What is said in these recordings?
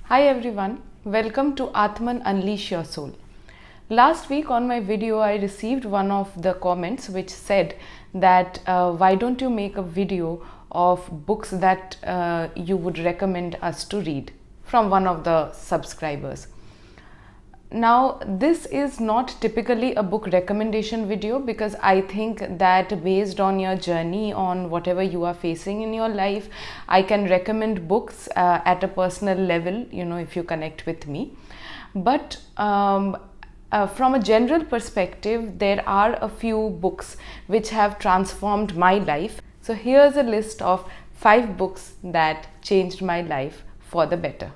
Hi everyone, welcome to Atman Unleash Your Soul. Last week on my video I received one of the comments which said that why don't you make a video of books that you would recommend us to read, from one of the subscribers. Now this is not typically a book recommendation video because I think that based on your journey, on whatever you are facing in your life, I can recommend books at a personal level, if you connect with me. But from a general perspective, there are a few books which have transformed my life. So here's a list of 5 books that changed my life for the better.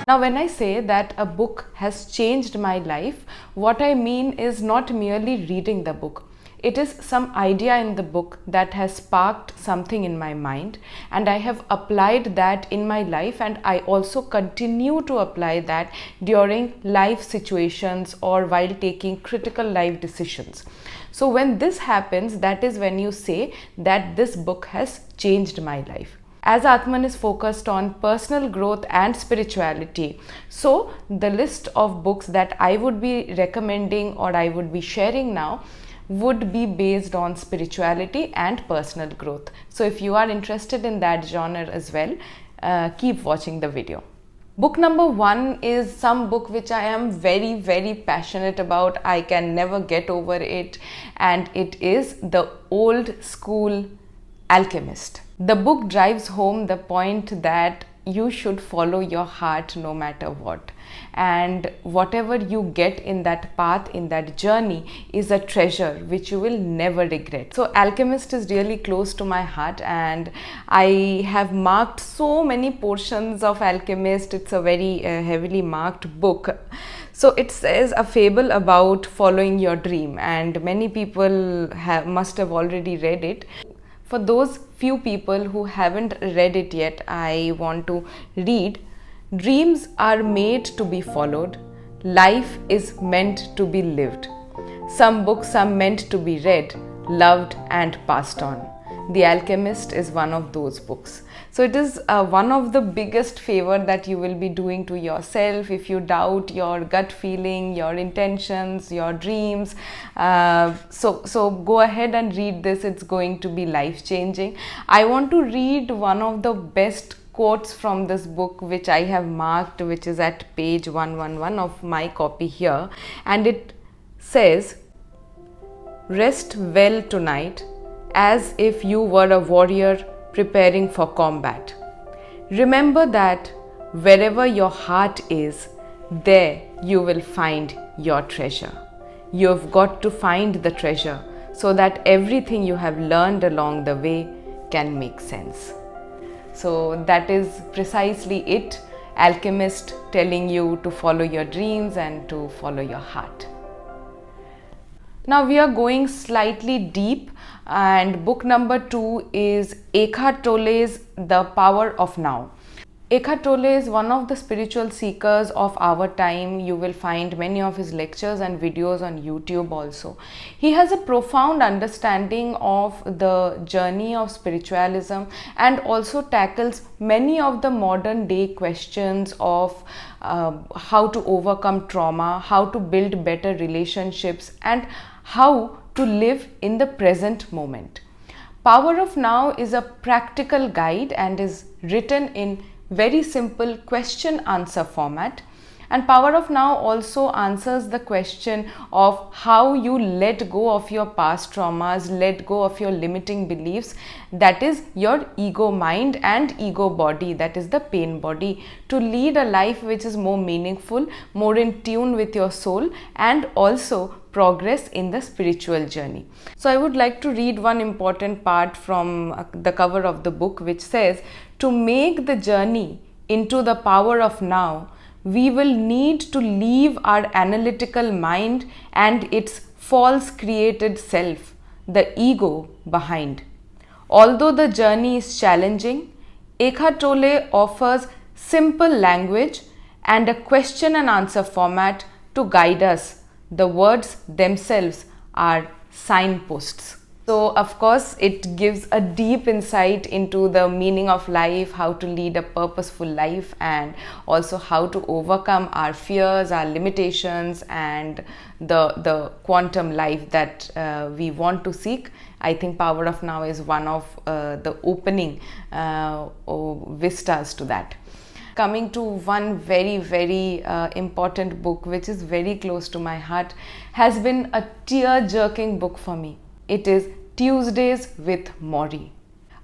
Now, when I say that a book has changed my life, what I mean is not merely reading the book. It is some idea in the book that has sparked something in my mind, and I have applied that in my life, and I also continue to apply that during life situations or while taking critical life decisions. So when this happens, that is when you say that this book has changed my life. As Atman is focused on personal growth and spirituality, so the list of books that I would be recommending or I would be sharing now would be based on spirituality and personal growth. So if you are interested in that genre as well, keep watching the video. Book number 1 is some book which I am very, very passionate about. I can never get over it, and it is the old school Alchemist. The book drives home the point that you should follow your heart no matter what, and whatever you get in that path, in that journey, is a treasure which you will never regret. So Alchemist is really close to my heart, and I have marked so many portions of Alchemist. It's a very heavily marked book. So it says a fable about following your dream, and many people must have already read it. For those few people who haven't read it yet, I want to read. Dreams are made to be followed. Life is meant to be lived. Some books are meant to be read, loved and passed on. The Alchemist is one of those books. So it is one of the biggest favor that you will be doing to yourself if you doubt your gut feeling, your intentions, your dreams. So go ahead and read this. It's going to be life changing. I want to read one of the best quotes from this book which I have marked, which is at page 111 of my copy here, and it says, "Rest well tonight, as if you were a warrior preparing for combat. Remember that wherever your heart is, there you will find your treasure." You've got to find the treasure so that everything you have learned along the way can make sense. So that is precisely it. Alchemist telling you to follow your dreams and to follow your heart. Now we are going slightly deep, and book number 2 is Eckhart Tolle's The Power of Now. Eckhart Tolle is one of the spiritual seekers of our time. You will find many of his lectures and videos on YouTube also. He has a profound understanding of the journey of spiritualism and also tackles many of the modern day questions of how to overcome trauma, how to build better relationships, and how to live in the present moment. Power of Now is a practical guide and is written in very simple question answer format, and Power of Now also answers the question of how you let go of your past traumas, let go of your limiting beliefs, that is your ego mind and ego body, that is the pain body, to lead a life which is more meaningful, more in tune with your soul, and also progress in the spiritual journey. So I would like to read one important part from the cover of the book, which says, "To make the journey into the power of now, we will need to leave our analytical mind and its false created self, the ego, behind. Although the journey is challenging, Eckhart Tolle offers simple language and a question and answer format to guide us. The words themselves are signposts." So, of course, it gives a deep insight into the meaning of life, how to lead a purposeful life, and also how to overcome our fears, our limitations, and the quantum life that we want to seek. I think Power of Now is one of the opening vistas to that. Coming to one very important book which is very close to my heart, has been a tear-jerking book for me. It is Tuesdays with Mori,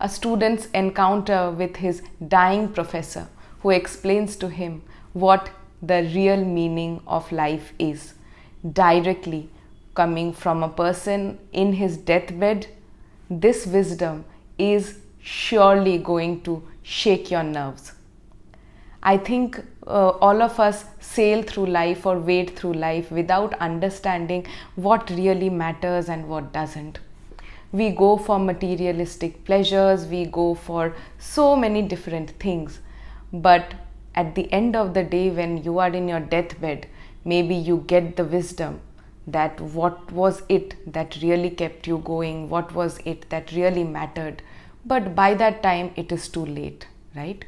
a student's encounter with his dying professor who explains to him what the real meaning of life is, directly coming from a person in his deathbed. This wisdom is surely going to shake your nerves. I think all of us sail through life or wade through life without understanding what really matters and what doesn't. We go for materialistic pleasures, we go for so many different things. But at the end of the day, when you are in your deathbed, maybe you get the wisdom that what was it that really kept you going, what was it that really mattered. But by that time, it is too late, right?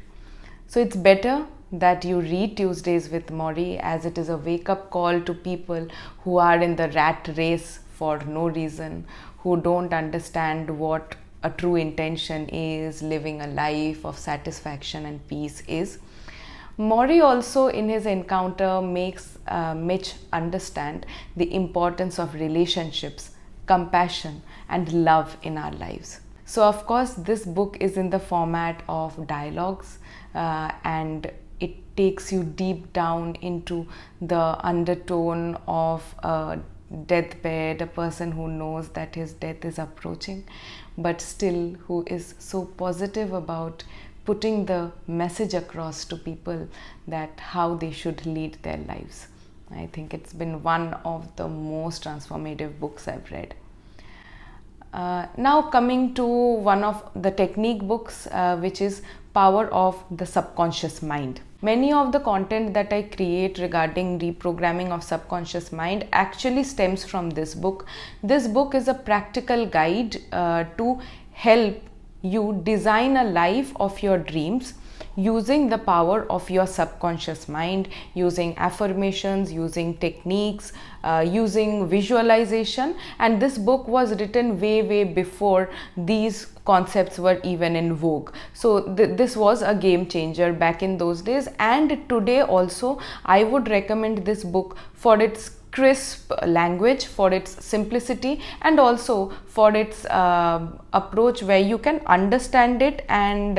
So it's better that you read Tuesdays with Mori, as it is a wake-up call to people who are in the rat race for no reason, who don't understand what a true intention is, living a life of satisfaction and peace is. Mori also, in his encounter, makes Mitch understand the importance of relationships, compassion, and love in our lives. So, of course, this book is in the format of dialogues, and it takes you deep down into the undertone of a deathbed, a person who knows that his death is approaching, but still who is so positive about putting the message across to people that how they should lead their lives. I think it's been one of the most transformative books I've read. Now coming to one of the technique books, which is Power of the Subconscious Mind. Many of the content that I create regarding reprogramming of subconscious mind actually stems from this book. This book is a practical guide to help you design a life of your dreams using the power of your subconscious mind, using affirmations, using techniques, using visualization. And this book was written way before these concepts were even in vogue. So this was a game changer back in those days, and today also I would recommend this book for its crisp language, for its simplicity, and also for its approach where you can understand it and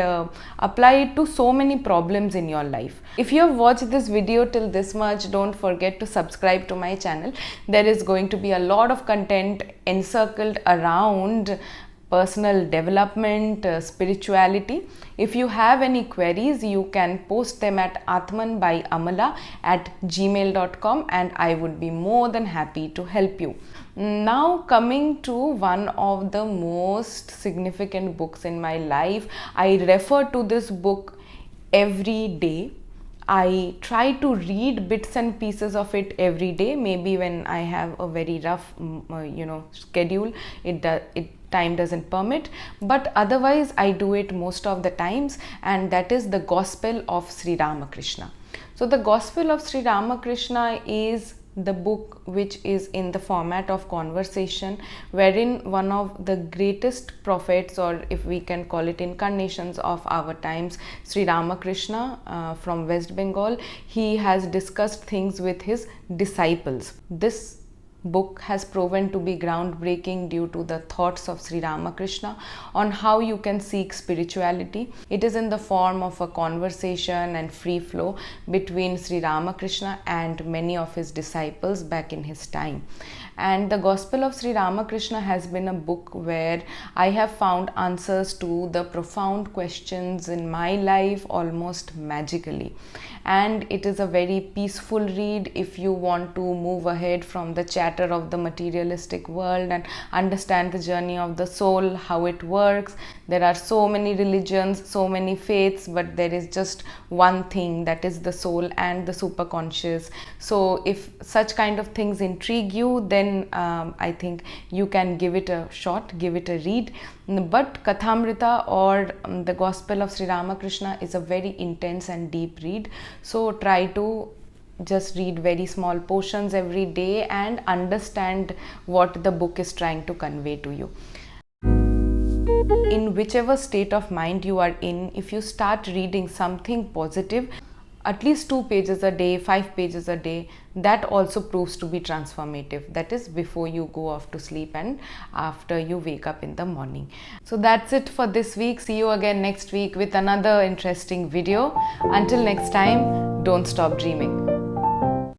apply it to so many problems in your life. If you have watched this video till this much, don't forget to subscribe to my channel. There is going to be a lot of content encircled around personal development, spirituality. If you have any queries, you can post them at atmanbyamala@gmail.com, and I would be more than happy to help you. Now coming to one of the most significant books in my life. I refer to this book every day. I try to read bits and pieces of it every day. Maybe when I have a very rough schedule, time doesn't permit, but otherwise I do it most of the times, and that is the Gospel of Sri Ramakrishna. So the Gospel of Sri Ramakrishna is the book which is in the format of conversation, wherein one of the greatest prophets, or if we can call it incarnations of our times, Sri Ramakrishna from West Bengal, he has discussed things with his disciples. This book has proven to be groundbreaking due to the thoughts of Sri Ramakrishna on how you can seek spirituality. It is in the form of a conversation and free flow between Sri Ramakrishna and many of his disciples back in his time. And the Gospel of Sri Ramakrishna has been a book where I have found answers to the profound questions in my life almost magically. And it is a very peaceful read if you want to move ahead from the chat chatter of the materialistic world and understand the journey of the soul, how it works. There are so many religions, so many faiths, but there is just one thing, that is the soul and the superconscious. So if such kind of things intrigue you, then I think you can give it a shot, give it a read. But Kathamrita, or the Gospel of Sri Ramakrishna, is a very intense and deep read. So try to just read very small portions every day and understand what the book is trying to convey to you. In whichever state of mind you are in, if you start reading something positive, at least 2 pages a day, 5 pages a day, that also proves to be transformative. That is before you go off to sleep and after you wake up in the morning. So that's it for this week. See you again next week with another interesting video. Until next time, don't stop dreaming.